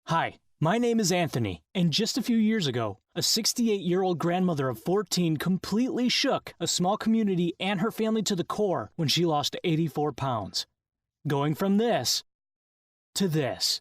Hi, my name is Anthony, and just a few years ago, a 68-year-old grandmother of 14 completely shook a small community and her family to the core when she lost 84 pounds. Going from this to this.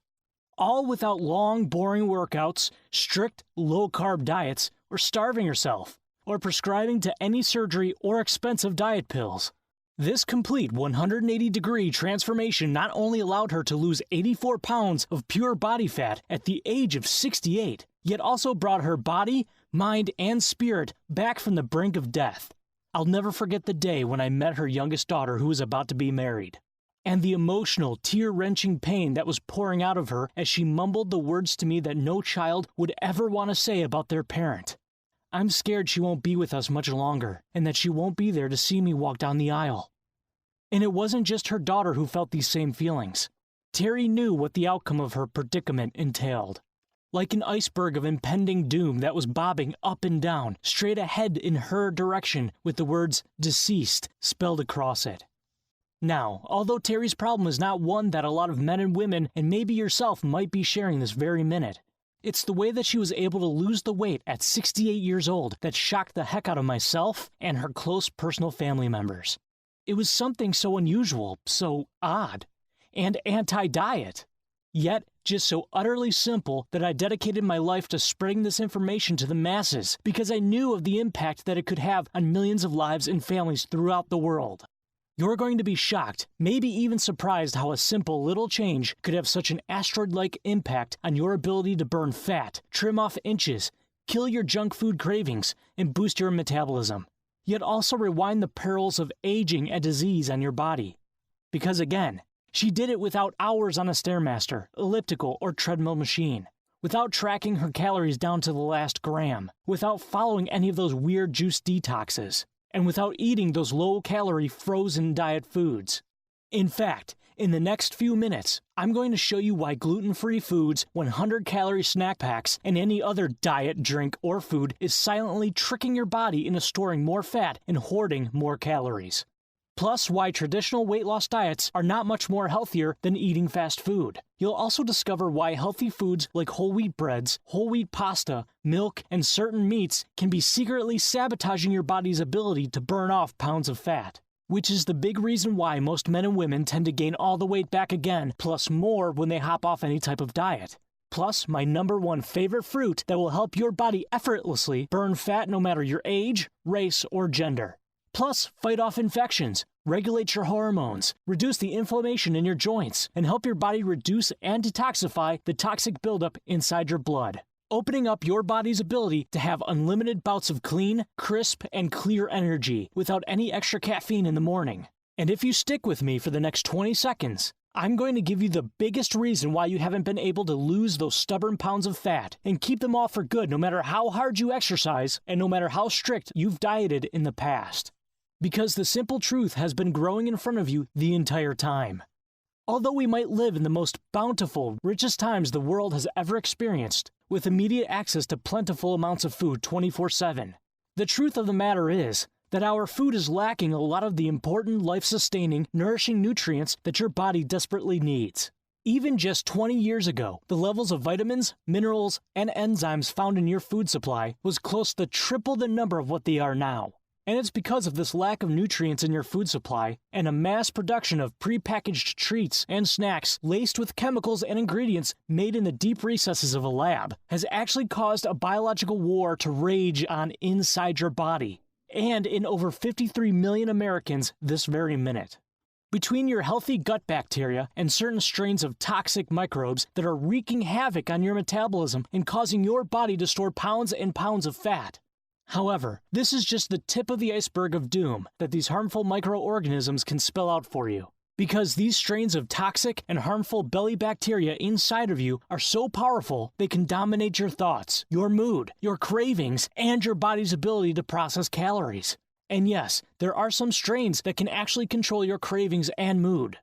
All without long, boring workouts, strict, low-carb diets, or starving herself, or prescribing to any surgery or expensive diet pills. This complete 180-degree transformation not only allowed her to lose 84 pounds of pure body fat at the age of 68, yet also brought her body, mind, and spirit back from the brink of death. I'll never forget the day when I met her youngest daughter who was about to be married, and the emotional, tear-wrenching pain that was pouring out of her as she mumbled the words to me that no child would ever want to say about their parent. I'm scared she won't be with us much longer, and that she won't be there to see me walk down the aisle. And it wasn't just her daughter who felt these same feelings. Terry knew what the outcome of her predicament entailed. Like an iceberg of impending doom that was bobbing up and down, straight ahead in her direction with the words "deceased" spelled across it. Now, although Terry's problem is not one that a lot of men and women, and maybe yourself, might be sharing this very minute, it's the way that she was able to lose the weight at 68 years old that shocked the heck out of myself and her close personal family members. It was something so unusual, so odd, and anti-diet, yet just so utterly simple that I dedicated my life to spreading this information to the masses because I knew of the impact that it could have on millions of lives and families throughout the world. You're going to be shocked, maybe even surprised how a simple little change could have such an asteroid-like impact on your ability to burn fat, trim off inches, kill your junk food cravings, and boost your metabolism, yet also rewind the perils of aging and disease on your body. Because again, she did it without hours on a Stairmaster, elliptical, or treadmill machine, without tracking her calories down to the last gram, without following any of those weird juice detoxes, and without eating those low-calorie frozen diet foods. In fact, in the next few minutes, I'm going to show you why gluten-free foods, 100-calorie snack packs, and any other diet, drink, or food is silently tricking your body into storing more fat and hoarding more calories. Plus, why traditional weight loss diets are not much more healthier than eating fast food. You'll also discover why healthy foods like whole wheat breads, whole wheat pasta, milk, and certain meats can be secretly sabotaging your body's ability to burn off pounds of fat, which is the big reason why most men and women tend to gain all the weight back again, plus more when they hop off any type of diet. Plus, my #1 favorite fruit that will help your body effortlessly burn fat no matter your age, race, or gender. Plus, fight off infections, regulate your hormones, reduce the inflammation in your joints, and help your body reduce and detoxify the toxic buildup inside your blood, opening up your body's ability to have unlimited bouts of clean, crisp, and clear energy without any extra caffeine in the morning. And if you stick with me for the next 20 seconds, I'm going to give you the biggest reason why you haven't been able to lose those stubborn pounds of fat and keep them off for good no matter how hard you exercise and no matter how strict you've dieted in the past. Because the simple truth has been growing in front of you the entire time. Although we might live in the most bountiful, richest times the world has ever experienced, with immediate access to plentiful amounts of food 24/7, the truth of the matter is that our food is lacking a lot of the important life-sustaining, nourishing nutrients that your body desperately needs. Even just 20 years ago, the levels of vitamins, minerals, and enzymes found in your food supply was close to triple the number of what they are now. And it's because of this lack of nutrients in your food supply and a mass production of prepackaged treats and snacks laced with chemicals and ingredients made in the deep recesses of a lab has actually caused a biological war to rage on inside your body and in over 53 million Americans this very minute. Between your healthy gut bacteria and certain strains of toxic microbes that are wreaking havoc on your metabolism and causing your body to store pounds and pounds of fat. However, this is just the tip of the iceberg of doom that these harmful microorganisms can spell out for you. Because these strains of toxic and harmful belly bacteria inside of you are so powerful, they can dominate your thoughts, your mood, your cravings, and your body's ability to process calories. And yes, there are some strains that can actually control your cravings and mood.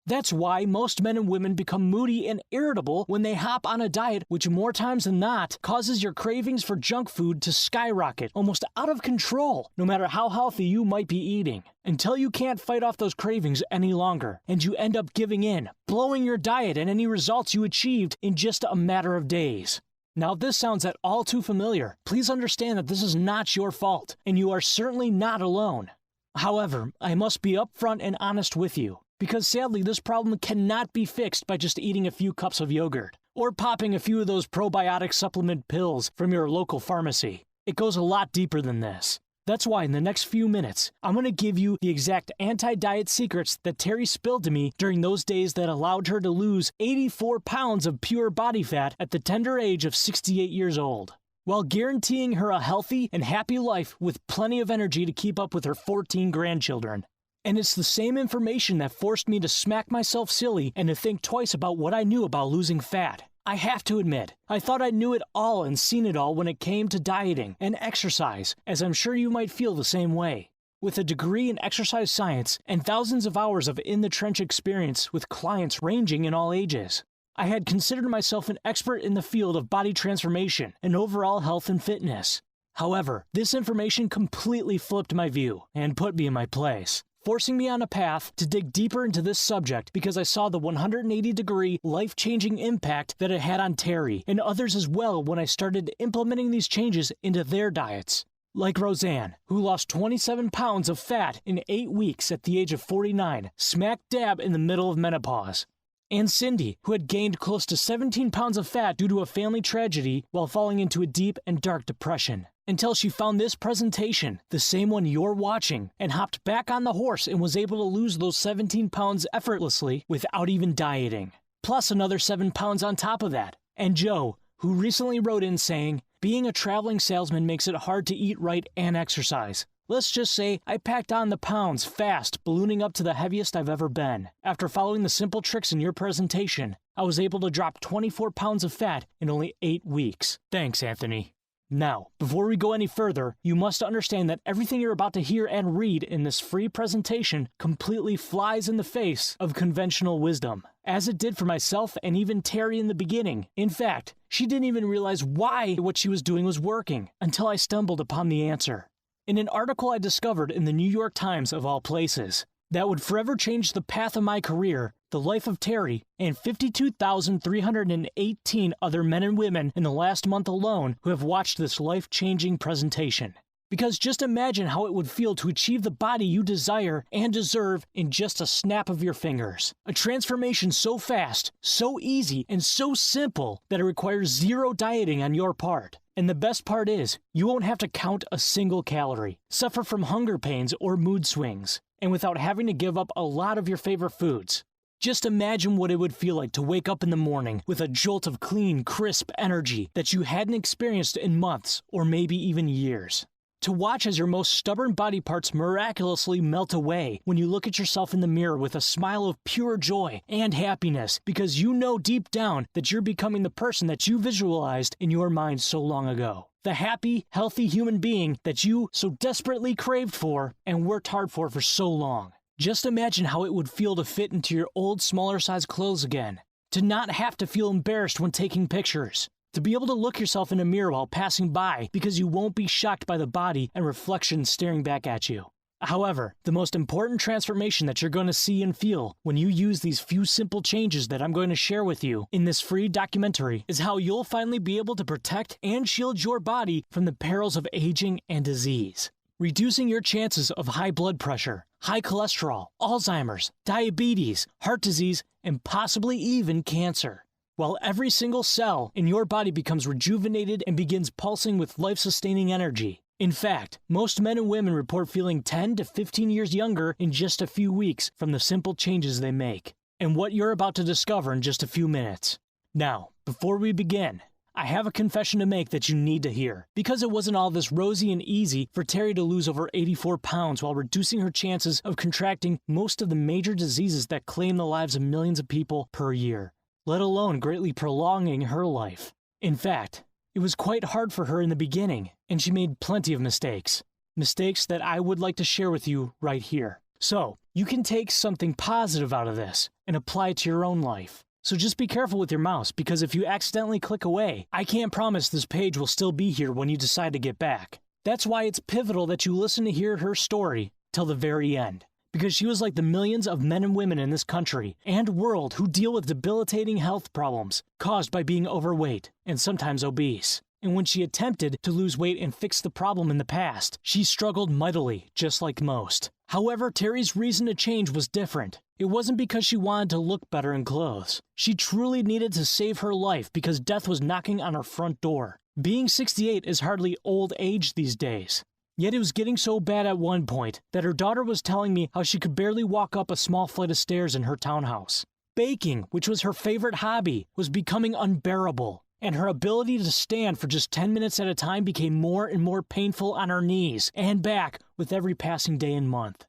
That's why most men and women become moody and irritable when they hop on a diet, which more times than not causes your cravings for junk food to skyrocket, almost out of control, no matter how healthy you might be eating, until you can't fight off those cravings any longer, and you end up giving in, blowing your diet and any results you achieved in just a matter of days. Now, if this sounds at all too familiar, please understand that this is not your fault, and you are certainly not alone. However, I must be upfront and honest with you, because sadly this problem cannot be fixed by just eating a few cups of yogurt, or popping a few of those probiotic supplement pills from your local pharmacy. It goes a lot deeper than this. That's why in the next few minutes, I'm going to give you the exact anti-diet secrets that Terry spilled to me during those days that allowed her to lose 84 pounds of pure body fat at the tender age of 68 years old, while guaranteeing her a healthy and happy life with plenty of energy to keep up with her 14 grandchildren. And it's the same information that forced me to smack myself silly and to think twice about what I knew about losing fat. I have to admit, I thought I knew it all and seen it all when it came to dieting and exercise, as I'm sure you might feel the same way. With a degree in exercise science and thousands of hours of in-the-trench experience with clients ranging in all ages, I had considered myself an expert in the field of body transformation and overall health and fitness. However, this information completely flipped my view and put me in my place, forcing me on a path to dig deeper into this subject because I saw the 180-degree life-changing impact that it had on Terry and others as well when I started implementing these changes into their diets. Like Roseanne, who lost 27 pounds of fat in 8 weeks at the age of 49, smack dab in the middle of menopause. And Cindy, who had gained close to 17 pounds of fat due to a family tragedy while falling into a deep and dark depression, until she found this presentation, the same one you're watching, and hopped back on the horse and was able to lose those 17 pounds effortlessly without even dieting. Plus another 7 pounds on top of that. And Joe, who recently wrote in saying, being a traveling salesman makes it hard to eat right and exercise. Let's just say I packed on the pounds fast, ballooning up to the heaviest I've ever been. After following the simple tricks in your presentation, I was able to drop 24 pounds of fat in only 8 weeks. Thanks, Anthony. Now, before we go any further, you must understand that everything you're about to hear and read in this free presentation completely flies in the face of conventional wisdom, as it did for myself and even Terry in the beginning. In fact, she didn't even realize why what she was doing was working until I stumbled upon the answer. In an article I discovered in the New York Times of all places, that would forever change the path of my career, the life of Terry, and 52,318 other men and women in the last month alone who have watched this life-changing presentation. Because just imagine how it would feel to achieve the body you desire and deserve in just a snap of your fingers. A transformation so fast, so easy, and so simple that it requires zero dieting on your part. And the best part is, you won't have to count a single calorie, suffer from hunger pains or mood swings, and without having to give up a lot of your favorite foods. Just imagine what it would feel like to wake up in the morning with a jolt of clean, crisp energy that you hadn't experienced in months or maybe even years. To watch as your most stubborn body parts miraculously melt away when you look at yourself in the mirror with a smile of pure joy and happiness because you know deep down that you're becoming the person that you visualized in your mind so long ago. The happy, healthy human being that you so desperately craved for and worked hard for so long. Just imagine how it would feel to fit into your old, smaller size clothes again. To not have to feel embarrassed when taking pictures. To be able to look yourself in a mirror while passing by because you won't be shocked by the body and reflections staring back at you. However, the most important transformation that you're going to see and feel when you use these few simple changes that I'm going to share with you in this free documentary is how you'll finally be able to protect and shield your body from the perils of aging and disease, reducing your chances of high blood pressure, high cholesterol, Alzheimer's, diabetes, heart disease, and possibly even cancer. While every single cell in your body becomes rejuvenated and begins pulsing with life-sustaining energy. In fact, most men and women report feeling 10 to 15 years younger in just a few weeks from the simple changes they make, and what you're about to discover in just a few minutes. Now, before we begin, I have a confession to make that you need to hear, because it wasn't all this rosy and easy for Terry to lose over 84 pounds while reducing her chances of contracting most of the major diseases that claim the lives of millions of people per year, let alone greatly prolonging her life. In fact, it was quite hard for her in the beginning, and she made plenty of mistakes. Mistakes that I would like to share with you right here. So, You can take something positive out of this and apply it to your own life. So just be careful with your mouse, because if you accidentally click away, I can't promise this page will still be here when you decide to get back. That's why it's pivotal that you listen to hear her story till the very end, because she was like the millions of men and women in this country and world who deal with debilitating health problems caused by being overweight and sometimes obese. And when she attempted to lose weight and fix the problem in the past, she struggled mightily, just like most. However, Terry's reason to change was different. It wasn't because she wanted to look better in clothes. She truly needed to save her life because death was knocking on her front door. Being 68 is hardly old age these days. Yet it was getting so bad at one point that her daughter was telling me how she could barely walk up a small flight of stairs in her townhouse. Baking, which was her favorite hobby, was becoming unbearable, and her ability to stand for just 10 minutes at a time became more and more painful on her knees and back with every passing day and month.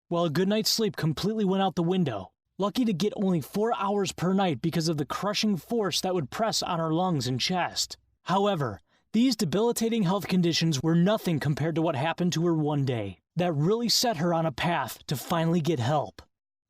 While a good night's sleep completely went out the window, lucky to get only 4 hours per night because of the crushing force that would press on her lungs and chest. However, these debilitating health conditions were nothing compared to what happened to her one day that really set her on a path to finally get help.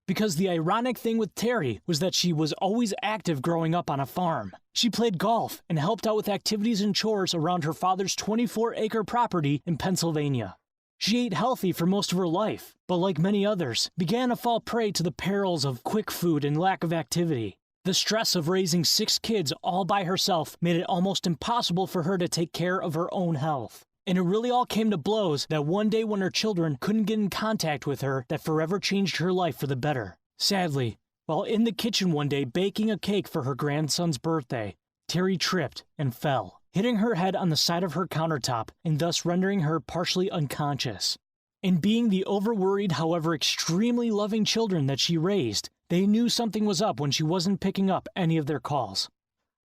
Because the ironic thing with Terry was that she was always active growing up on a farm. She played golf and helped out with activities and chores around her father's 24-acre property in Pennsylvania. She ate healthy for most of her life, but like many others, began to fall prey to the perils of quick food and lack of activity. The stress of raising 6 kids all by herself made it almost impossible for her to take care of her own health. And it really all came to blows that one day when her children couldn't get in contact with her, that forever changed her life for the better. Sadly, while in the kitchen one day baking a cake for her grandson's birthday, Terry tripped and fell, hitting her head on the side of her countertop and thus rendering her partially unconscious. And being the overworried, however extremely loving children that she raised, they knew something was up when she wasn't picking up any of their calls.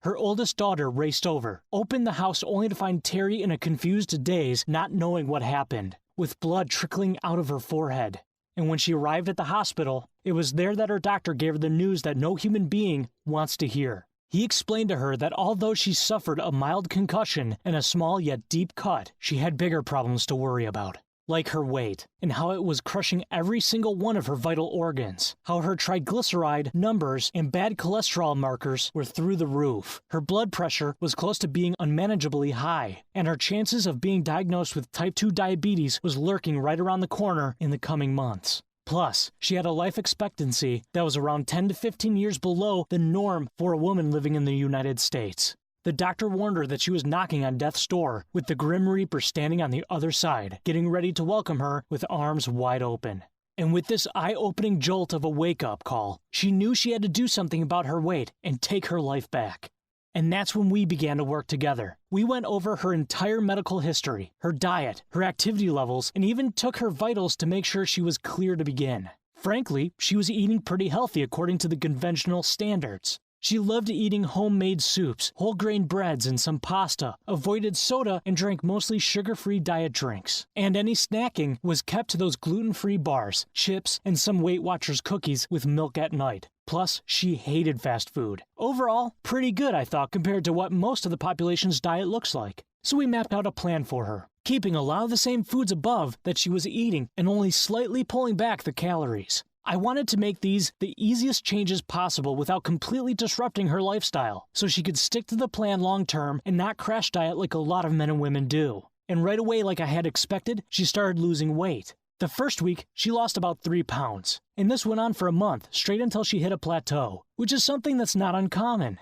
Her oldest daughter raced over, opened the house only to find Terry in a confused daze, not knowing what happened, with blood trickling out of her forehead. And when she arrived at the hospital, it was there that her doctor gave her the news that no human being wants to hear. He explained to her that although she suffered a mild concussion and a small yet deep cut, she had bigger problems to worry about, like her weight, and how it was crushing every single one of her vital organs, how her triglyceride numbers and bad cholesterol markers were through the roof, her blood pressure was close to being unmanageably high, and her chances of being diagnosed with type 2 diabetes was lurking right around the corner in the coming months. Plus, she had a life expectancy that was around 10 to 15 years below the norm for a woman living in the United States. The doctor warned her that she was knocking on death's door, with the Grim Reaper standing on the other side, getting ready to welcome her with arms wide open. And with this eye-opening jolt of a wake-up call, she knew she had to do something about her weight and take her life back. And that's when we began to work together. We went over her entire medical history, her diet, her activity levels, and even took her vitals to make sure she was clear to begin. Frankly, she was eating pretty healthy according to the conventional standards. She loved eating homemade soups, whole grain breads, and some pasta, avoided soda, and drank mostly sugar-free diet drinks. And any snacking was kept to those gluten-free bars, chips, and some Weight Watchers cookies with milk at night. Plus, she hated fast food. Overall, pretty good, I thought, compared to what most of the population's diet looks like. So we mapped out a plan for her, keeping a lot of the same foods above that she was eating and only slightly pulling back the calories. I wanted to make these the easiest changes possible without completely disrupting her lifestyle, so she could stick to the plan long term and not crash diet like a lot of men and women do. And right away, like I had expected, she started losing weight. The first week, she lost about 3 pounds, and this went on for a month, straight until she hit a plateau, which is something that's not uncommon.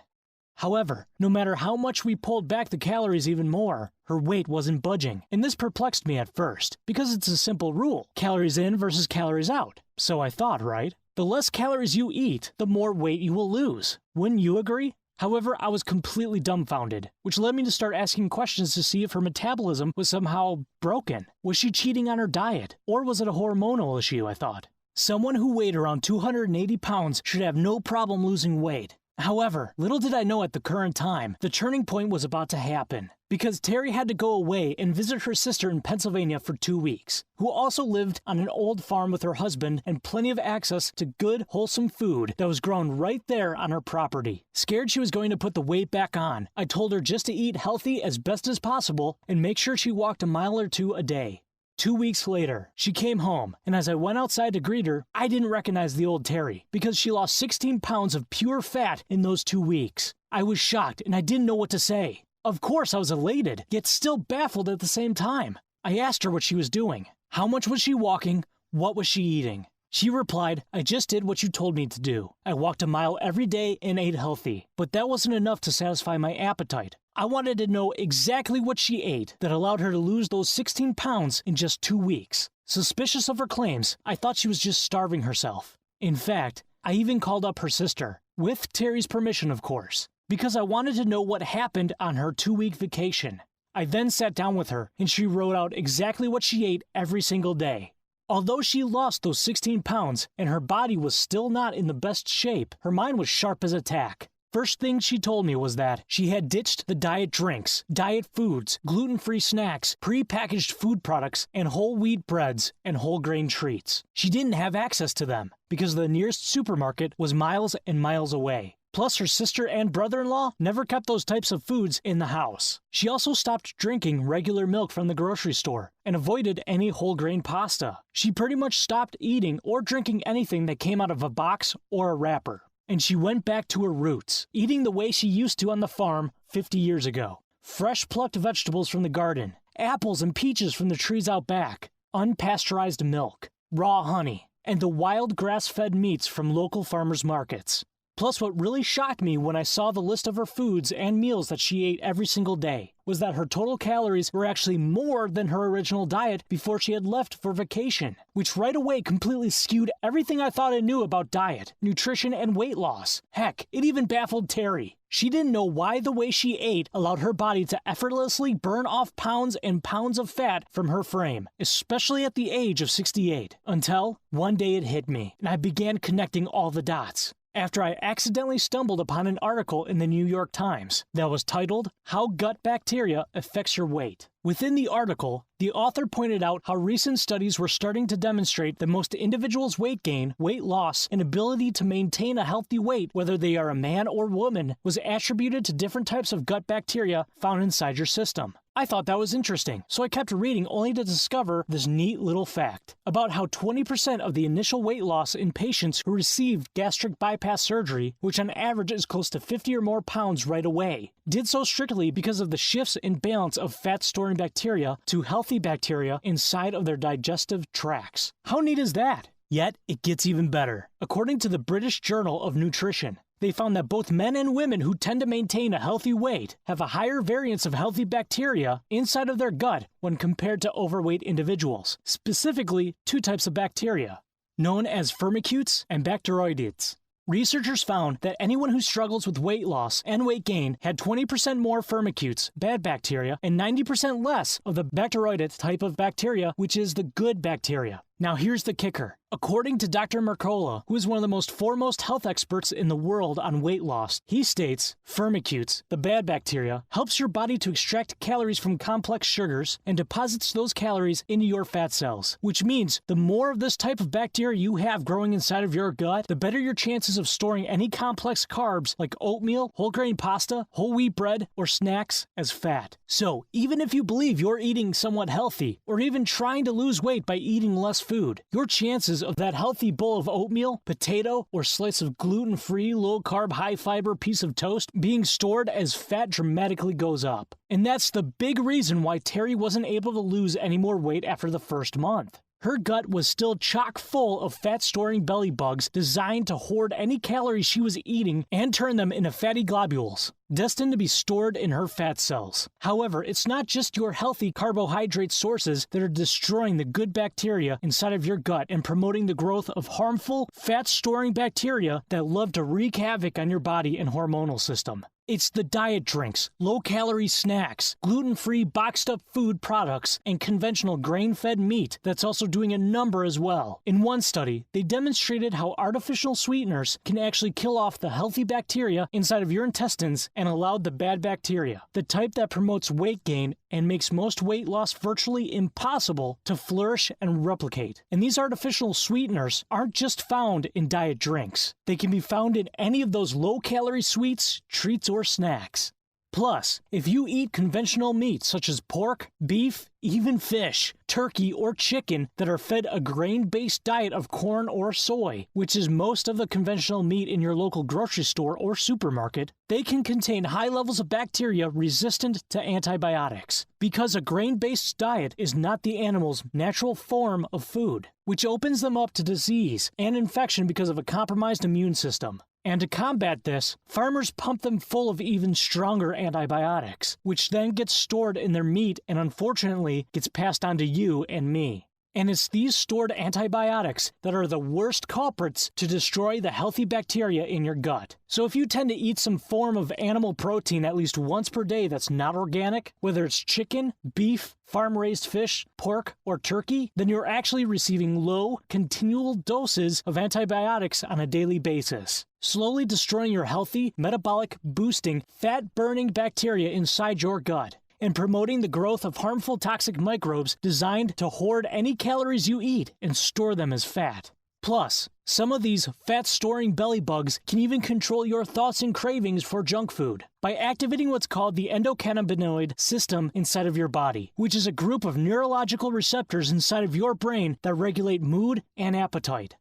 However, no matter how much we pulled back the calories even more, her weight wasn't budging, and this perplexed me at first, because it's a simple rule, calories in versus calories out. So I thought, right? The less calories you eat, the more weight you will lose. Wouldn't you agree? However, I was completely dumbfounded, which led me to start asking questions to see if her metabolism was somehow broken. Was she cheating on her diet? Or was it a hormonal issue, I thought? Someone who weighed around 280 pounds should have no problem losing weight. However, little did I know at the current time, the turning point was about to happen. Because Terry had to go away and visit her sister in Pennsylvania for 2 weeks, who also lived on an old farm with her husband and plenty of access to good, wholesome food that was grown right there on her property. Scared she was going to put the weight back on, I told her just to eat healthy as best as possible and make sure she walked a mile or 2 a day. 2 weeks later, she came home, and as I went outside to greet her, I didn't recognize the old Terry because she lost 16 pounds of pure fat in those 2 weeks. I was shocked, and I didn't know what to say. Of course, I was elated, yet still baffled at the same time. I asked her what she was doing. How much was she walking? What was she eating? She replied, I just did what you told me to do. I walked a mile every day and ate healthy, but that wasn't enough to satisfy my appetite. I wanted to know exactly what she ate that allowed her to lose those 16 pounds in just 2 weeks. Suspicious of her claims, I thought she was just starving herself. In fact, I even called up her sister, with Terry's permission of course, because I wanted to know what happened on her 2-week vacation. I then sat down with her and she wrote out exactly what she ate every single day. Although she lost those 16 pounds and her body was still not in the best shape, her mind was sharp as a tack. First thing she told me was that she had ditched the diet drinks, diet foods, gluten-free snacks, pre-packaged food products, and whole wheat breads and whole grain treats. She didn't have access to them because the nearest supermarket was miles and miles away. Plus, her sister and brother-in-law never kept those types of foods in the house. She also stopped drinking regular milk from the grocery store and avoided any whole grain pasta. She pretty much stopped eating or drinking anything that came out of a box or a wrapper. And she went back to her roots, eating the way she used to on the farm 50 years ago. Fresh plucked vegetables from the garden, apples and peaches from the trees out back, unpasteurized milk, raw honey, and the wild grass-fed meats from local farmers markets. Plus, what really shocked me when I saw the list of her foods and meals that she ate every single day was that her total calories were actually more than her original diet before she had left for vacation, which right away completely skewed everything I thought I knew about diet, nutrition, and weight loss. Heck, it even baffled Terry. She didn't know why the way she ate allowed her body to effortlessly burn off pounds and pounds of fat from her frame, especially at the age of 68, until one day it hit me, and I began connecting all the dots. After I accidentally stumbled upon an article in the New York Times that was titled, How Gut Bacteria Affects Your Weight. Within the article, the author pointed out how recent studies were starting to demonstrate that most individuals' weight gain, weight loss, and ability to maintain a healthy weight, whether they are a man or woman, was attributed to different types of gut bacteria found inside your system. I thought that was interesting, so I kept reading only to discover this neat little fact about how 20% of the initial weight loss in patients who received gastric bypass surgery, which on average is close to 50 or more pounds right away, did so strictly because of the shifts in balance of fat-storing bacteria to healthy bacteria inside of their digestive tracts. How neat is that? Yet, it gets even better. According to the British Journal of Nutrition, they found that both men and women who tend to maintain a healthy weight have a higher variance of healthy bacteria inside of their gut when compared to overweight individuals, specifically 2 types of bacteria, known as firmicutes and Bacteroidetes. Researchers found that anyone who struggles with weight loss and weight gain had 20% more firmicutes, bad bacteria, and 90% less of the Bacteroidetes type of bacteria, which is the good bacteria. Now here's the kicker. According to Dr. Mercola, who is one of the most foremost health experts in the world on weight loss, he states, firmicutes, the bad bacteria, helps your body to extract calories from complex sugars and deposits those calories into your fat cells, which means the more of this type of bacteria you have growing inside of your gut, the better your chances of storing any complex carbs like oatmeal, whole grain pasta, whole wheat bread, or snacks as fat. So even if you believe you're eating somewhat healthy, or even trying to lose weight by eating less food, your chances of that healthy bowl of oatmeal, potato, or slice of gluten-free, low-carb, high-fiber piece of toast being stored as fat dramatically goes up. And that's the big reason why Terry wasn't able to lose any more weight after the first month. Her gut was still chock full of fat-storing belly bugs designed to hoard any calories she was eating and turn them into fatty globules, destined to be stored in her fat cells. However, it's not just your healthy carbohydrate sources that are destroying the good bacteria inside of your gut and promoting the growth of harmful, fat-storing bacteria that love to wreak havoc on your body and hormonal system. It's the diet drinks, low-calorie snacks, gluten-free boxed-up food products, and conventional grain-fed meat that's also doing a number as well. In one study, they demonstrated how artificial sweeteners can actually kill off the healthy bacteria inside of your intestines and allow the bad bacteria, the type that promotes weight gain and makes most weight loss virtually impossible, to flourish and replicate. And these artificial sweeteners aren't just found in diet drinks. They can be found in any of those low-calorie sweets, treats, or snacks. Plus, if you eat conventional meats such as pork, beef, even fish, turkey, or chicken that are fed a grain-based diet of corn or soy, which is most of the conventional meat in your local grocery store or supermarket, they can contain high levels of bacteria resistant to antibiotics, because a grain-based diet is not the animal's natural form of food, which opens them up to disease and infection because of a compromised immune system. And to combat this, farmers pump them full of even stronger antibiotics, which then gets stored in their meat and unfortunately gets passed on to you and me. And it's these stored antibiotics that are the worst culprits to destroy the healthy bacteria in your gut. So if you tend to eat some form of animal protein at least once per day that's not organic, whether it's chicken, beef, farm-raised fish, pork, or turkey, then you're actually receiving low, continual doses of antibiotics on a daily basis, slowly destroying your healthy, metabolic-boosting, fat-burning bacteria inside your gut, and promoting the growth of harmful toxic microbes designed to hoard any calories you eat and store them as fat. Plus, some of these fat-storing belly bugs can even control your thoughts and cravings for junk food by activating what's called the endocannabinoid system inside of your body, which is a group of neurological receptors inside of your brain that regulate mood and appetite.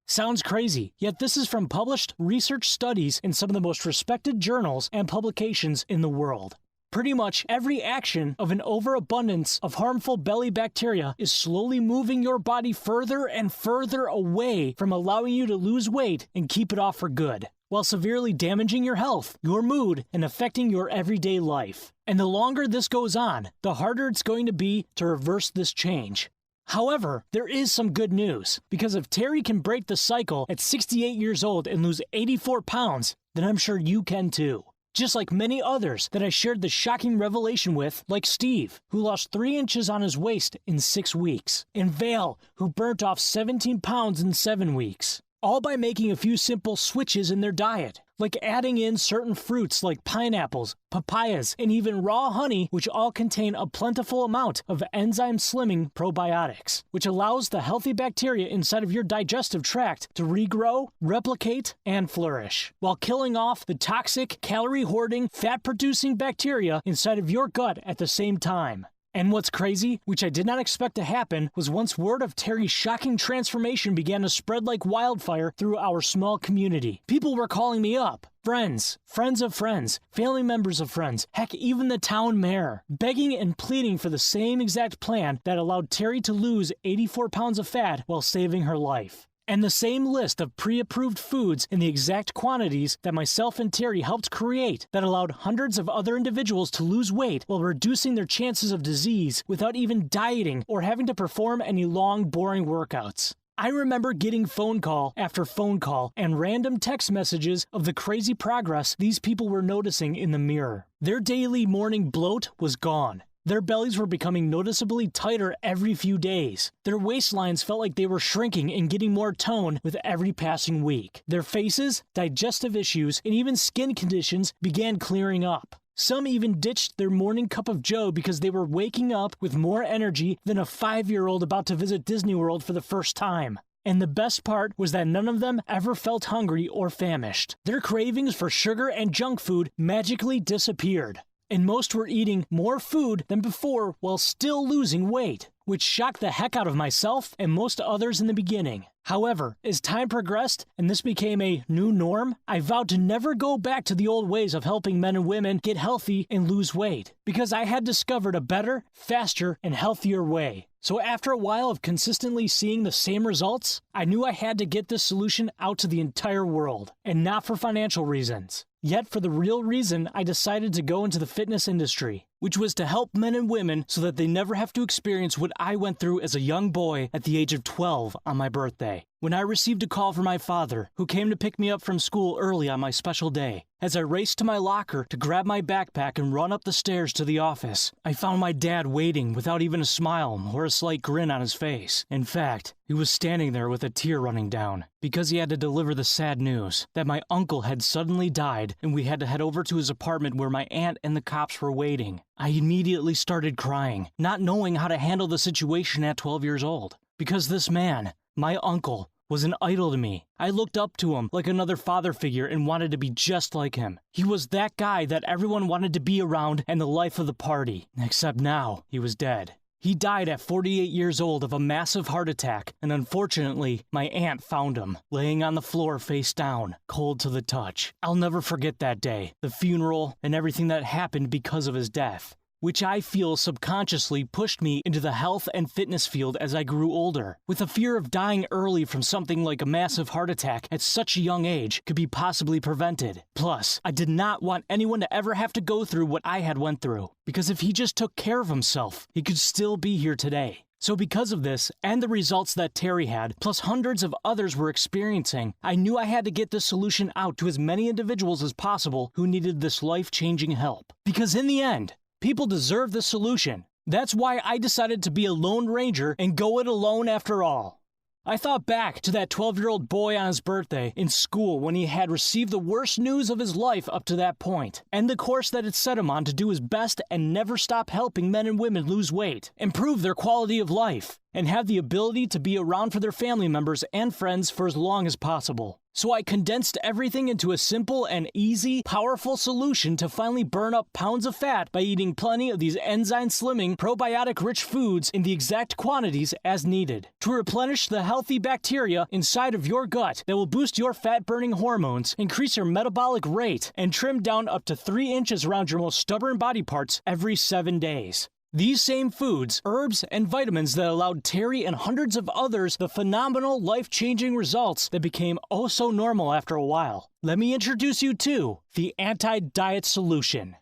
Sounds crazy, yet this is from published research studies in some of the most respected journals and publications in the world. Pretty much every action of an overabundance of harmful belly bacteria is slowly moving your body further and further away from allowing you to lose weight and keep it off for good, while severely damaging your health, your mood, and affecting your everyday life. And the longer this goes on, the harder it's going to be to reverse this change. However, there is some good news, because if Terry can break the cycle at 68 years old and lose 84 pounds, then I'm sure you can too. Just like many others that I shared the shocking revelation with, like Steve, who lost 3 inches on his waist in 6 weeks, and Vale, who burnt off 17 pounds in 7 weeks, all by making a few simple switches in their diet, like adding in certain fruits like pineapples, papayas, and even raw honey, which all contain a plentiful amount of enzyme slimming probiotics, which allows the healthy bacteria inside of your digestive tract to regrow, replicate, and flourish, while killing off the toxic, calorie-hoarding, fat-producing bacteria inside of your gut at the same time. And what's crazy, which I did not expect to happen, was once word of Terry's shocking transformation began to spread like wildfire through our small community, people were calling me up. Friends, friends of friends, family members of friends, heck, even the town mayor, begging and pleading for the same exact plan that allowed Terry to lose 84 pounds of fat while saving her life. And the same list of pre-approved foods in the exact quantities that myself and Terry helped create that allowed hundreds of other individuals to lose weight while reducing their chances of disease without even dieting or having to perform any long, boring workouts. I remember getting phone call after phone call and random text messages of the crazy progress these people were noticing in the mirror. Their daily morning bloat was gone. Their bellies were becoming noticeably tighter every few days. Their waistlines felt like they were shrinking and getting more tone with every passing week. Their faces, digestive issues, and even skin conditions began clearing up. Some even ditched their morning cup of joe because they were waking up with more energy than a 5-year-old about to visit Disney World for the first time. And the best part was that none of them ever felt hungry or famished. Their cravings for sugar and junk food magically disappeared. And most were eating more food than before while still losing weight, which shocked the heck out of myself and most others in the beginning. However, as time progressed and this became a new norm, I vowed to never go back to the old ways of helping men and women get healthy and lose weight, because I had discovered a better, faster, and healthier way. So after a while of consistently seeing the same results, I knew I had to get this solution out to the entire world, and not for financial reasons. Yet for the real reason I decided to go into the fitness industry, which was to help men and women so that they never have to experience what I went through as a young boy at the age of 12 on my birthday, when I received a call from my father, who came to pick me up from school early on my special day. As I raced to my locker to grab my backpack and run up the stairs to the office, I found my dad waiting without even a smile or a slight grin on his face. In fact, he was standing there with a tear running down, because he had to deliver the sad news that my uncle had suddenly died and we had to head over to his apartment where my aunt and the cops were waiting. I immediately started crying, not knowing how to handle the situation at 12 years old, because this man, my uncle, was an idol to me. I looked up to him like another father figure and wanted to be just like him. He was that guy that everyone wanted to be around and the life of the party. Except now, he was dead. He died at 48 years old of a massive heart attack, and unfortunately, my aunt found him, laying on the floor face down, cold to the touch. I'll never forget that day, the funeral, and everything that happened because of his death, which I feel subconsciously pushed me into the health and fitness field as I grew older, with a fear of dying early from something like a massive heart attack at such a young age could be possibly prevented. Plus, I did not want anyone to ever have to go through what I had went through, because if he just took care of himself, he could still be here today. So because of this, and the results that Terry had, plus hundreds of others were experiencing, I knew I had to get this solution out to as many individuals as possible who needed this life-changing help. Because in the end, people deserve this solution. That's why I decided to be a Lone Ranger and go it alone after all. I thought back to that 12-year-old boy on his birthday in school when he had received the worst news of his life up to that point, and the course that it set him on to do his best and never stop helping men and women lose weight, improve their quality of life, and have the ability to be around for their family members and friends for as long as possible. So I condensed everything into a simple and easy, powerful solution to finally burn up pounds of fat by eating plenty of these enzyme-slimming, probiotic-rich foods in the exact quantities as needed, to replenish the healthy bacteria inside of your gut that will boost your fat-burning hormones, increase your metabolic rate, and trim down up to 3 inches around your most stubborn body parts every 7 days. These same foods, herbs, and vitamins that allowed Terry and hundreds of others the phenomenal, life-changing results that became oh so normal after a while. Let me introduce you to the Anti-Diet Solution.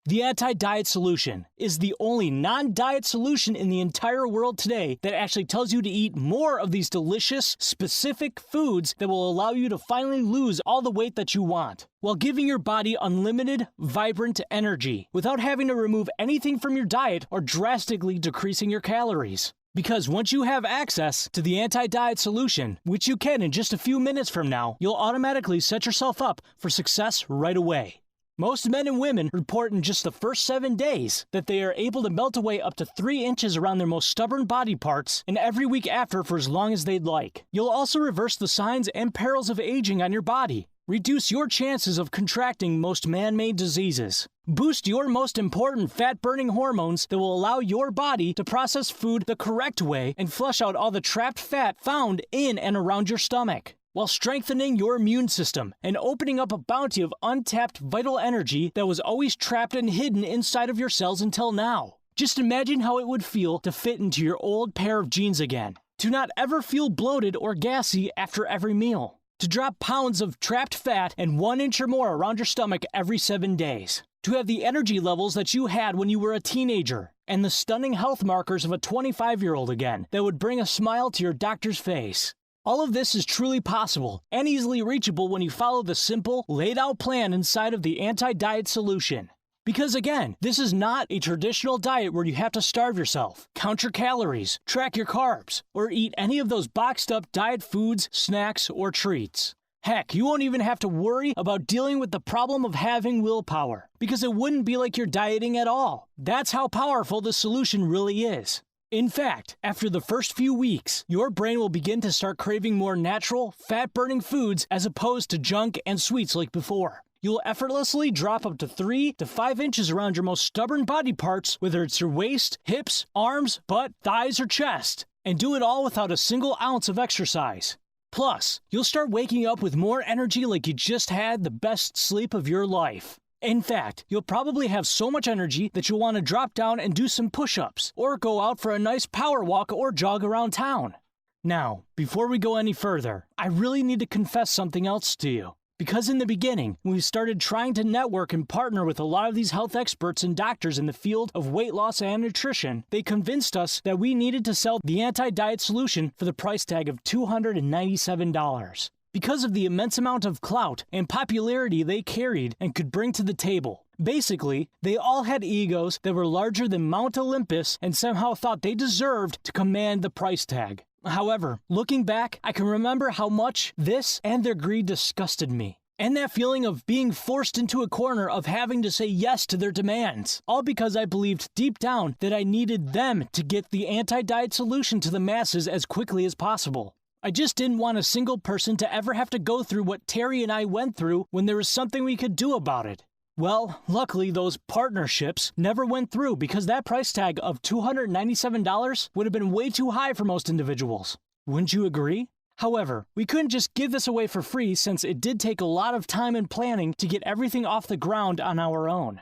The Anti-Diet Solution is the only non-diet solution in the entire world today that actually tells you to eat more of these delicious, specific foods that will allow you to finally lose all the weight that you want, while giving your body unlimited, vibrant energy without having to remove anything from your diet or drastically decreasing your calories. Because once you have access to the Anti-Diet Solution, which you can in just a few minutes from now, you'll automatically set yourself up for success right away. Most men and women report in just the first 7 days that they are able to melt away up to 3 inches around their most stubborn body parts, and every week after for as long as they'd like. You'll also reverse the signs and perils of aging on your body, reduce your chances of contracting most man-made diseases, boost your most important fat-burning hormones that will allow your body to process food the correct way and flush out all the trapped fat found in and around your stomach, while strengthening your immune system and opening up a bounty of untapped vital energy that was always trapped and hidden inside of your cells until now. Just imagine how it would feel to fit into your old pair of jeans again, to not ever feel bloated or gassy after every meal, to drop pounds of trapped fat and 1 inch or more around your stomach every 7 days, to have the energy levels that you had when you were a teenager, and the stunning health markers of a 25-year-old again that would bring a smile to your doctor's face. All of this is truly possible and easily reachable when you follow the simple, laid-out plan inside of the Anti-Diet Solution. Because again, this is not a traditional diet where you have to starve yourself, count your calories, track your carbs, or eat any of those boxed-up diet foods, snacks, or treats. Heck, you won't even have to worry about dealing with the problem of having willpower, because it wouldn't be like you're dieting at all. That's how powerful this solution really is. In fact, after the first few weeks, your brain will begin to start craving more natural, fat-burning foods as opposed to junk and sweets like before. You'll effortlessly drop up to 3 to 5 inches around your most stubborn body parts, whether it's your waist, hips, arms, butt, thighs, or chest, and do it all without a single ounce of exercise. Plus, you'll start waking up with more energy like you just had the best sleep of your life. In fact, you'll probably have so much energy that you'll want to drop down and do some push-ups, or go out for a nice power walk or jog around town. Now, before we go any further, I really need to confess something else to you. Because in the beginning, when we started trying to network and partner with a lot of these health experts and doctors in the field of weight loss and nutrition, they convinced us that we needed to sell the Anti-Diet Solution for the price tag of $297. Because of the immense amount of clout and popularity they carried and could bring to the table. Basically, they all had egos that were larger than Mount Olympus and somehow thought they deserved to command the price tag. However, looking back, I can remember how much this and their greed disgusted me. And that feeling of being forced into a corner of having to say yes to their demands. All because I believed deep down that I needed them to get the Anti-Diet Solution to the masses as quickly as possible. I just didn't want a single person to ever have to go through what Terry and I went through when there was something we could do about it. Well, luckily those partnerships never went through because that price tag of $297 would have been way too high for most individuals. Wouldn't you agree? However, we couldn't just give this away for free since it did take a lot of time and planning to get everything off the ground on our own.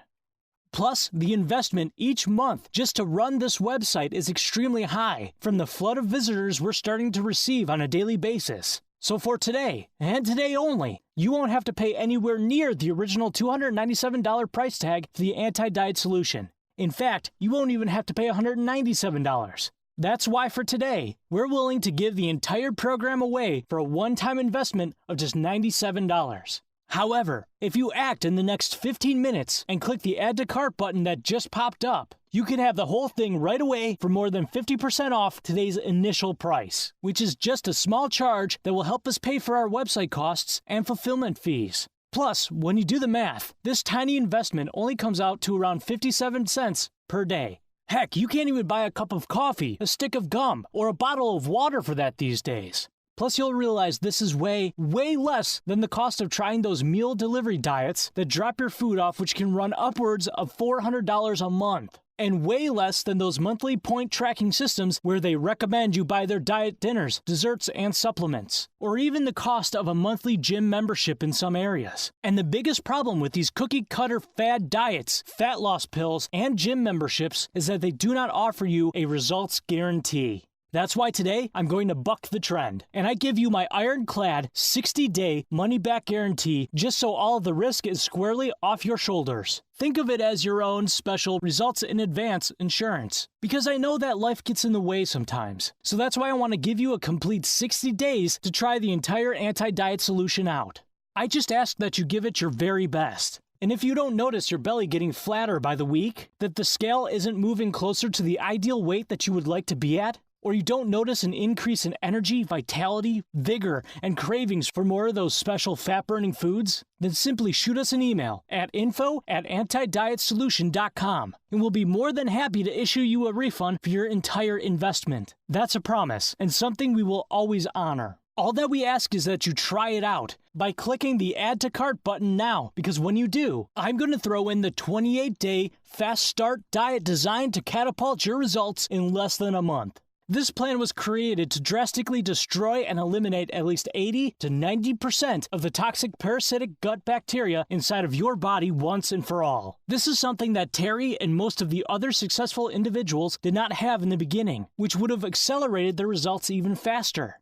Plus, the investment each month just to run this website is extremely high from the flood of visitors we're starting to receive on a daily basis. So for today, and today only, you won't have to pay anywhere near the original $297 price tag for the anti-diet solution. In fact, you won't even have to pay $197. That's why for today, we're willing to give the entire program away for a one-time investment of just $97. However, if you act in the next 15 minutes and click the Add to Cart button that just popped up, you can have the whole thing right away for more than 50% off today's initial price, which is just a small charge that will help us pay for our website costs and fulfillment fees. Plus, when you do the math, this tiny investment only comes out to around 57 cents per day. Heck, you can't even buy a cup of coffee, a stick of gum, or a bottle of water for that these days. Plus, you'll realize this is way less than the cost of trying those meal delivery diets that drop your food off, which can run upwards of $400 a month. And way less than those monthly point tracking systems where they recommend you buy their diet dinners, desserts, and supplements. Or even the cost of a monthly gym membership in some areas. And the biggest problem with these cookie-cutter fad diets, fat loss pills, and gym memberships is that they do not offer you a results guarantee. That's why today I'm going to buck the trend, and I give you my ironclad 60-day money-back guarantee just so all of the risk is squarely off your shoulders. Think of it as your own special results in advance insurance, because I know that life gets in the way sometimes. So that's why I want to give you a complete 60 days to try the entire anti-diet solution out. I just ask that you give it your very best. And if you don't notice your belly getting flatter by the week, that the scale isn't moving closer to the ideal weight that you would like to be at, or you don't notice an increase in energy, vitality, vigor, and cravings for more of those special fat-burning foods, then simply shoot us an email at info@antidietsolution.com, and we'll be more than happy to issue you a refund for your entire investment. That's a promise, and something we will always honor. All that we ask is that you try it out by clicking the Add to Cart button now, because when you do, I'm going to throw in the 28-day Fast Start diet designed to catapult your results in less than a month. This plan was created to drastically destroy and eliminate at least 80 to 90% of the toxic parasitic gut bacteria inside of your body once and for all. This is something that Terry and most of the other successful individuals did not have in the beginning, which would have accelerated their results even faster.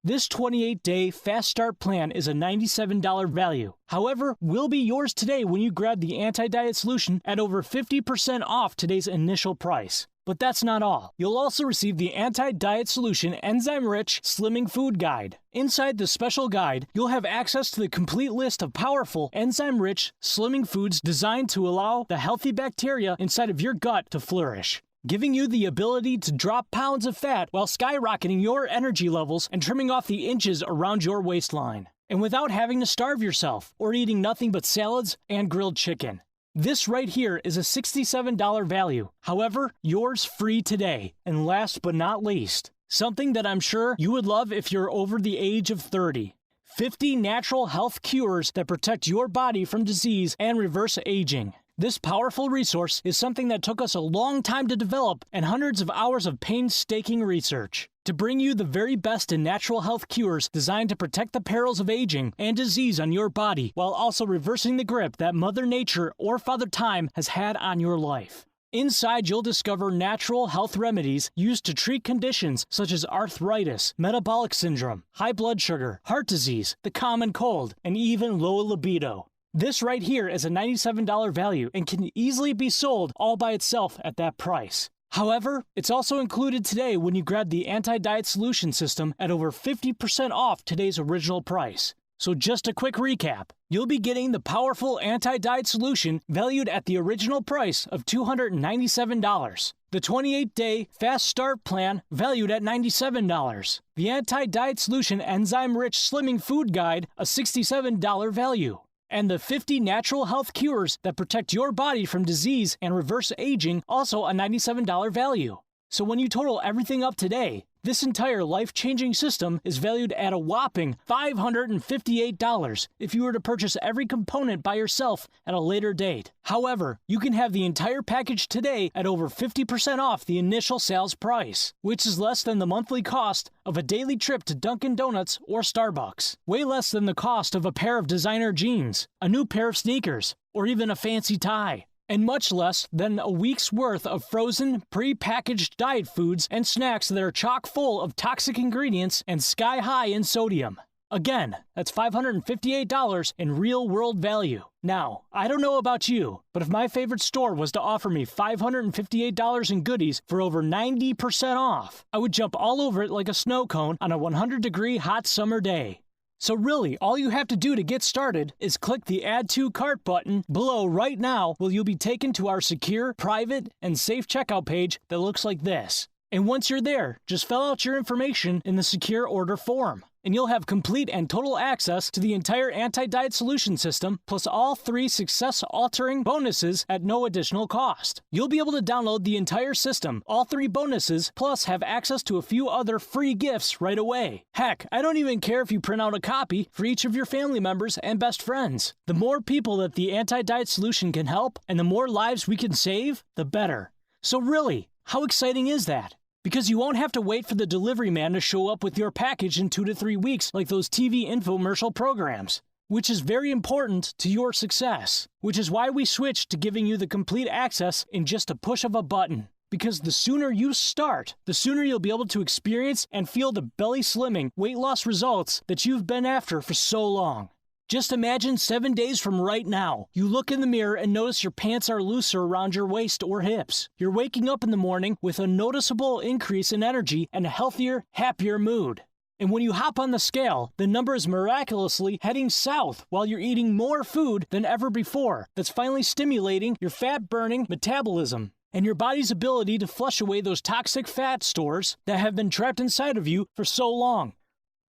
This 28-day Fast Start plan is a $97 value. However, will be yours today when you grab the anti-diet solution at over 50% off today's initial price. But that's not all. You'll also receive the Anti-Diet Solution Enzyme-Rich Slimming Food Guide. Inside the special guide, you'll have access to the complete list of powerful enzyme-rich slimming foods designed to allow the healthy bacteria inside of your gut to flourish, giving you the ability to drop pounds of fat while skyrocketing your energy levels and trimming off the inches around your waistline, and without having to starve yourself or eating nothing but salads and grilled chicken. This right here is a $67 value. However, yours free today. And last but not least, something that I'm sure you would love if you're over the age of 30. 50 natural health cures that protect your body from disease and reverse aging. This powerful resource is something that took us a long time to develop and hundreds of hours of painstaking research to bring you the very best in natural health cures designed to protect the perils of aging and disease on your body while also reversing the grip that Mother Nature or Father Time has had on your life. Inside, you'll discover natural health remedies used to treat conditions such as arthritis, metabolic syndrome, high blood sugar, heart disease, the common cold, and even low libido. This right here is a $97 value and can easily be sold all by itself at that price. However, it's also included today when you grab the Anti-Diet Solution System at over 50% off today's original price. So just a quick recap. You'll be getting the powerful Anti-Diet Solution valued at the original price of $297. The 28-day Fast Start plan valued at $97. The Anti-Diet Solution Enzyme-Rich Slimming Food Guide, a $67 value. And the 50 natural health cures that protect your body from disease and reverse aging, also a $97 value. So when you total everything up today, This entire life-changing system is valued at a whopping $558 if you were to purchase every component by yourself at a later date. However, you can have the entire package today at over 50% off the initial sales price, which is less than the monthly cost of a daily trip to Dunkin' Donuts or Starbucks. Way less than the cost of a pair of designer jeans, a new pair of sneakers, or even a fancy tie. And much less than a week's worth of frozen, pre-packaged diet foods and snacks that are chock full of toxic ingredients and sky high in sodium. Again, that's $558 in real-world value. Now, I don't know about you, but if my favorite store was to offer me $558 in goodies for over 90% off, I would jump all over it like a snow cone on a 100-degree hot summer day. So really, all you have to do to get started is click the Add to Cart button below right now, where you'll be taken to our secure, private, and safe checkout page that looks like this. And once you're there, just fill out your information in the secure order form, and you'll have complete and total access to the entire Anti-Diet Solution system, plus all 3 success-altering bonuses at no additional cost. You'll be able to download the entire system, all 3 bonuses, plus have access to a few other free gifts right away. Heck, I don't even care if you print out a copy for each of your family members and best friends. The more people that the Anti-Diet Solution can help, and the more lives we can save, the better. So really, how exciting is that? Because you won't have to wait for the delivery man to show up with your package in 2 to 3 weeks like those TV infomercial programs, which is very important to your success, which is why we switched to giving you the complete access in just a push of a button. Because the sooner you start, the sooner you'll be able to experience and feel the belly slimming, weight loss results that you've been after for so long. Just imagine 7 days from right now. You look in the mirror and notice your pants are looser around your waist or hips. You're waking up in the morning with a noticeable increase in energy and a healthier, happier mood. And when you hop on the scale, the number is miraculously heading south while you're eating more food than ever before. That's finally stimulating your fat-burning metabolism and your body's ability to flush away those toxic fat stores that have been trapped inside of you for so long.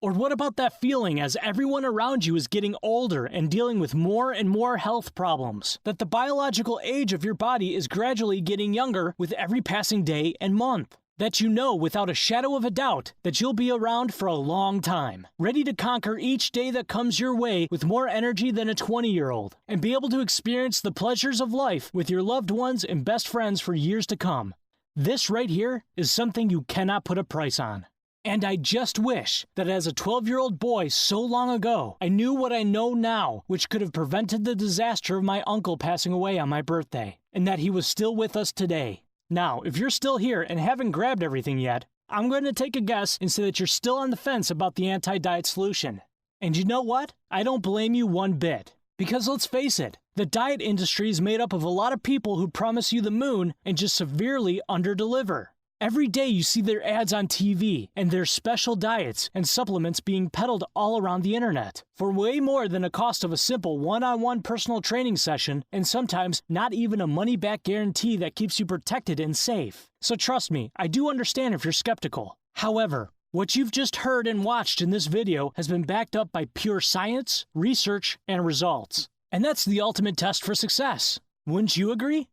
Or what about that feeling as everyone around you is getting older and dealing with more and more health problems? That the biological age of your body is gradually getting younger with every passing day and month? That you know without a shadow of a doubt that you'll be around for a long time, ready to conquer each day that comes your way with more energy than a 20-year-old, and be able to experience the pleasures of life with your loved ones and best friends for years to come. This right here is something you cannot put a price on. And I just wish that as a 12-year-old boy so long ago, I knew what I know now, which could have prevented the disaster of my uncle passing away on my birthday, and that he was still with us today. Now, if you're still here and haven't grabbed everything yet, I'm going to take a guess and say that you're still on the fence about the Anti-Diet Solution. And you know what? I don't blame you one bit. Because let's face it, the diet industry is made up of a lot of people who promise you the moon and just severely underdeliver. Every day you see their ads on TV and their special diets and supplements being peddled all around the internet for way more than the cost of a simple one-on-one personal training session, and sometimes not even a money-back guarantee that keeps you protected and safe. So trust me, I do understand if you're skeptical. However, what you've just heard and watched in this video has been backed up by pure science, research, and results. And that's the ultimate test for success. Wouldn't you agree?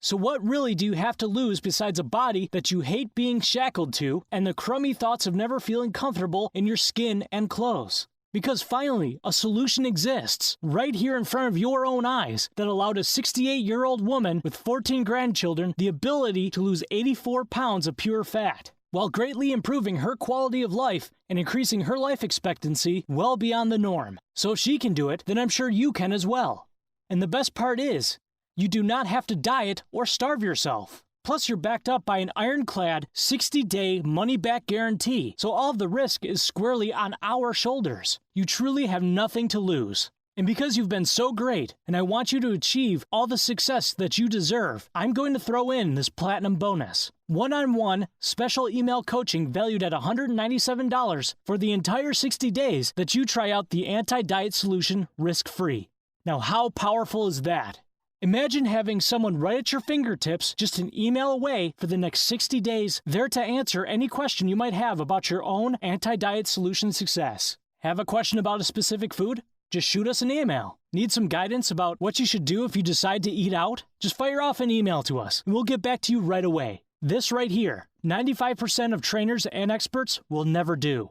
So what really do you have to lose besides a body that you hate being shackled to and the crummy thoughts of never feeling comfortable in your skin and clothes? Because finally, a solution exists right here in front of your own eyes that allowed a 68-year-old woman with 14 grandchildren the ability to lose 84 pounds of pure fat, while greatly improving her quality of life and increasing her life expectancy well beyond the norm. So if she can do it, then I'm sure you can as well. And the best part is, you do not have to diet or starve yourself. Plus, you're backed up by an ironclad 60-day money-back guarantee, so all of the risk is squarely on our shoulders. You truly have nothing to lose. And because you've been so great, and I want you to achieve all the success that you deserve, I'm going to throw in this platinum bonus. One-on-one special email coaching valued at $197 for the entire 60 days that you try out the Anti-Diet Solution risk-free. Now, how powerful is that? Imagine having someone right at your fingertips, just an email away for the next 60 days, there to answer any question you might have about your own Anti-Diet Solution success. Have a question about a specific food? Just shoot us an email. Need some guidance about what you should do if you decide to eat out? Just fire off an email to us, and we'll get back to you right away. This right here, 95% of trainers and experts will never do.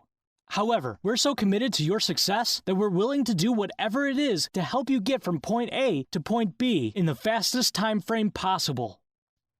However, we're so committed to your success that we're willing to do whatever it is to help you get from point A to point B in the fastest time frame possible.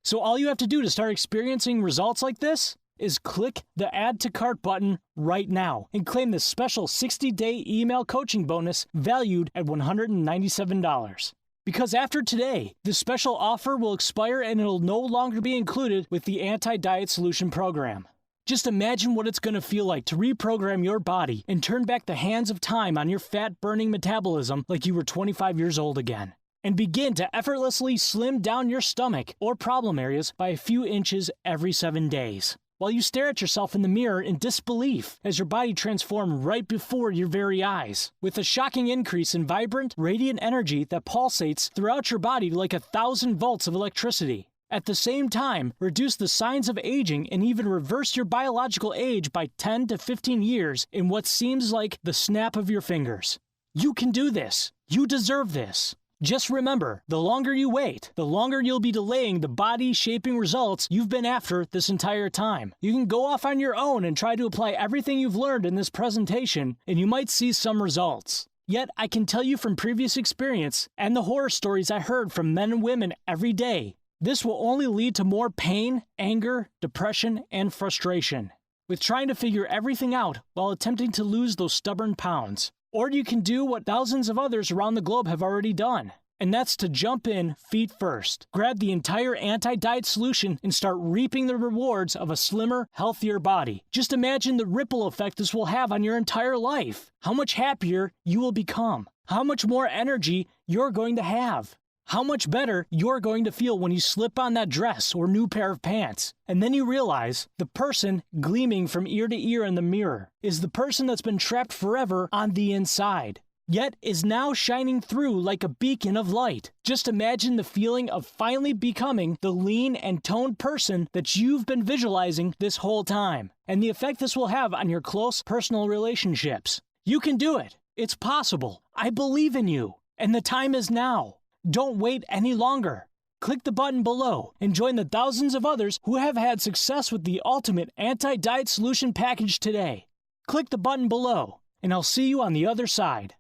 So all you have to do to start experiencing results like this is click the Add to Cart button right now and claim this special 60-day email coaching bonus valued at $197. Because after today, this special offer will expire and it'll no longer be included with the Anti-Diet Solution program. Just imagine what it's going to feel like to reprogram your body and turn back the hands of time on your fat-burning metabolism like you were 25 years old again. And begin to effortlessly slim down your stomach or problem areas by a few inches every 7 days, while you stare at yourself in the mirror in disbelief as your body transforms right before your very eyes, with a shocking increase in vibrant, radiant energy that pulsates throughout your body like 1,000 volts of electricity. At the same time, reduce the signs of aging and even reverse your biological age by 10 to 15 years in what seems like the snap of your fingers. You can do this. You deserve this. Just remember, the longer you wait, the longer you'll be delaying the body-shaping results you've been after this entire time. You can go off on your own and try to apply everything you've learned in this presentation, and you might see some results. Yet, I can tell you from previous experience and the horror stories I heard from men and women every day, this will only lead to more pain, anger, depression, and frustration, with trying to figure everything out while attempting to lose those stubborn pounds. Or you can do what thousands of others around the globe have already done, and that's to jump in feet first, grab the entire anti-diet solution, and start reaping the rewards of a slimmer, healthier body. Just imagine the ripple effect this will have on your entire life. How much happier you will become. How much more energy you're going to have. How much better you're going to feel when you slip on that dress or new pair of pants. And then you realize the person gleaming from ear to ear in the mirror is the person that's been trapped forever on the inside, yet is now shining through like a beacon of light. Just imagine the feeling of finally becoming the lean and toned person that you've been visualizing this whole time, and the effect this will have on your close personal relationships. You can do it. It's possible. I believe in you. And the time is now. Don't wait any longer. Click the button below and join the thousands of others who have had success with the ultimate anti-diet solution package today. Click the button below, and I'll see you on the other side.